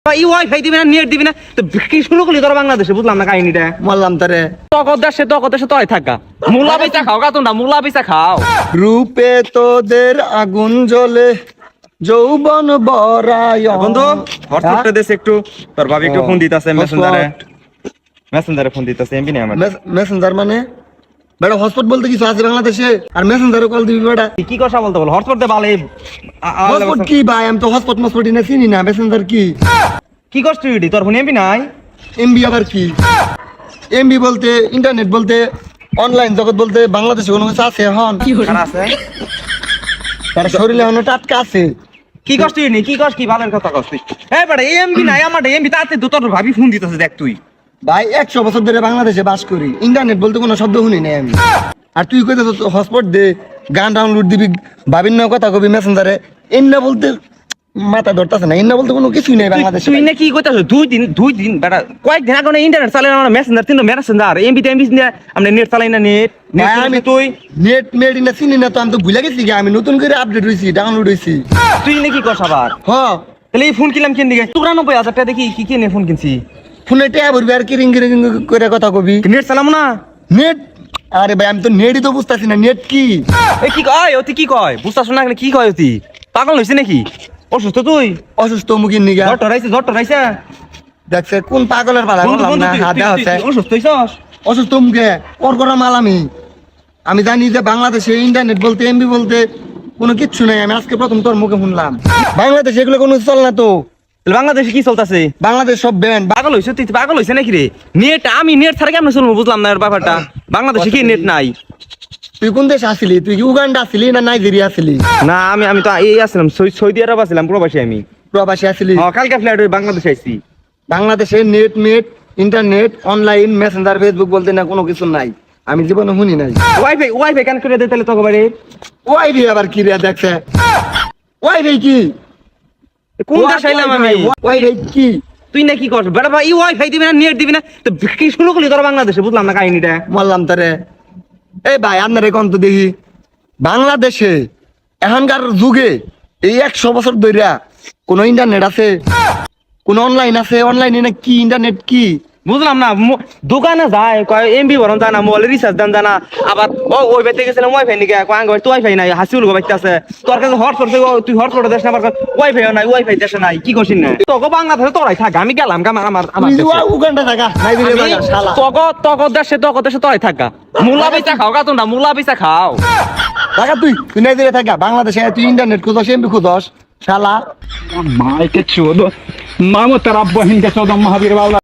wifi দিবি না net দিবি না তো কি শুরু করলি তোর বাংলাদেশে বুঝলাম না কাহিনীটা বললাম তারে তক দেশে তয় থাকা মুলা বেচা খাও তোমরা মুলা বেচা খাও রূপে তোদের আগুন জ্বলে যৌবন বরায় বন্ধু হটস্পটটা দেশ একটু তোর ভাবি একটু ফোন দিতাছে মেসেঞ্জারে ফোন দিতাছে এমবি নেই আমার মেসেঞ্জার মানে বেটা হটস্পট বলতে কিছু আছে বাংলাদেশে আর মেসেঞ্জারে কল দিবি বেটা কি কথা বলতে বল হটস্পট দে ভালো হটস্পট কি ভাই আমি তো হটস্পট মসপট না চিনি না মেসেঞ্জার কি করছ তুই তোর ফোন এমবি নাই এমবি আবার কি এমবি বলতে ইন্টারনেট বলতে অনলাইন জগৎ বলতে বাংলাদেশে কোনো কিছু আছে এখন আছে তার শরীরে এখন টাটকা আছে কি করছ তুই কি করছ কি ভালোর কথা করছ তুই এই বেটা এমবি নাই আমার এমবি তাতে তোর ভাবি ফোন দিতাছে দেখ তুই ভাই 100 বছর ধরে বাংলাদেশে বাস করি ইন্টারনেট বলতে কোনো শব্দ শুনি নাই আমি আর তুই কইতে হটস্পট দে গান ডাউনলোড দিবি ভাবির না কথা কবি মেসেঞ্জারে এন্না বলতে মাথা ধরতাছে না এন্না বলতে কোনো কিছুই নাই বাংলাদেশে তুই না কি কইতাছ দুই দিন বেটা কয়েকদিন আগে ইন্টারনেট চালাই না মেসেঞ্জার তিন মেসেঞ্জার এমবি আমরা নেট চালাই না নেট আমি তুই নেট মেড না চিনি না তো আমি তো ভুলে গেছি আমি নতুন করে আপডেট হইছি ডাউনলোড হইছি তুই না কি করছ আবার হ তাহলে এই ফোন কিনলাম কিন দিকে ৯৪,০০০ টাকা দেখি কি কিনে ফোন কিনছি ফোনে ট্যাব ভরবি আর কিরিং কিরিং করে কথা কবি নেট চালাম না নেট আরে ভাই আমি তো নেটই তো বুঝতাছি না নেট কি এই কি কয় অতি কি কয় বুঝতাছ না কি কয় অতি পাগল হইছিস নাকি অসুস্থ তুই অসুস্থ মুখির নিগা জ্বর টরাইছে দেখছে কোন পাগলের পালা বললাম না হাতে হচ্ছে অসুস্থ হইছস অসুস্থ মুখে ওর করা মাল আমি জানি যে বাংলাদেশে ইন্টারনেট বলতে এমবি বলতে কোনো কিচ্ছু নাই আমি আজকে প্রথম তোর মুখে শুনলাম বাংলাদেশে এগুলো কোনো চল না তো বাংলাদেশে কি চলতেছে বাংলাদেশ সব ব্যান পাগল হইছ তুই পাগল হইছে নাকি রে নেট আমি নেট ছাড়া কেমন শুনবো বুঝলাম না এর ব্যাপারটা বাংলাদেশে কি নেট নাই তুই কোন দেশে আসিলি তুই কি উগান্ডা আসিলি না নাইজেরিয়া আসিলি না আমি তো এই আসলাম সৌদি আরব আসলাম প্রবাসী আমি প্রবাসী আসিলি কালকে ফ্লাইট বাংলাদেশে আইছি বাংলাদেশে net internet online Messenger Facebook বলতে না কোনো কিছু নাই আমি জীবনে শুনি নাই ওয়াইফাই কানেক্ট করে দে তাহলে তোকে বাড়ি ওয়াইফাই আবার কি রে দেখছে ওয়াইফাই কি কোন দেশে আইলাম আমি ওয়াইফাই কি তুই না কি করছ বেটা ভাই ওয়াইফাই দিবি না নেট দিবি না তো কি শুরু করলি তোর বাংলাদেশে বুঝলাম না কাহিনীটা বললাম তারে এই ভাই আপনার এখন তো দেখি বাংলাদেশে এখনকার যুগে এই 100 বছর ধরে কোন ইন্টারনেট আছে কোন অনলাইন আছে অনলাইনে না কি ইন্টারনেট কি বুঝলাম না দোকানে যায় কয় এমবি ভরন জানা মোবাইল রিচার্জ দান জানা আবার ওই বেতে গেছিলাম ওয়াইফাই নিকে কয় আঙ্গ তো ওয়াইফাই নাই হাসিউল গো বাইতে আছে তোর কাছে হটস্পট তুই হটস্পট দেশ না আমার ওয়াইফাই নাই ওয়াইফাই দেশে নাই কি করছিস না তোকে বাংলাদেশে তোরাই থাক আমি গেলাম আমার উগান্ডা থাকা নাইজেরিয়া থাকা শালা তোকে দেশে তোরাই থাকা মুলা বেচা খাও গা তোমরা মুলা বেচা খাও থাকা তুই নাইজেরিয়া থাকা বাংলাদেশে তুই ইন্টারনেট খুঁজস এমবি খুঁজস শালা माय के चोदो मामो तेरा बहन के चोदो महावीर बाबा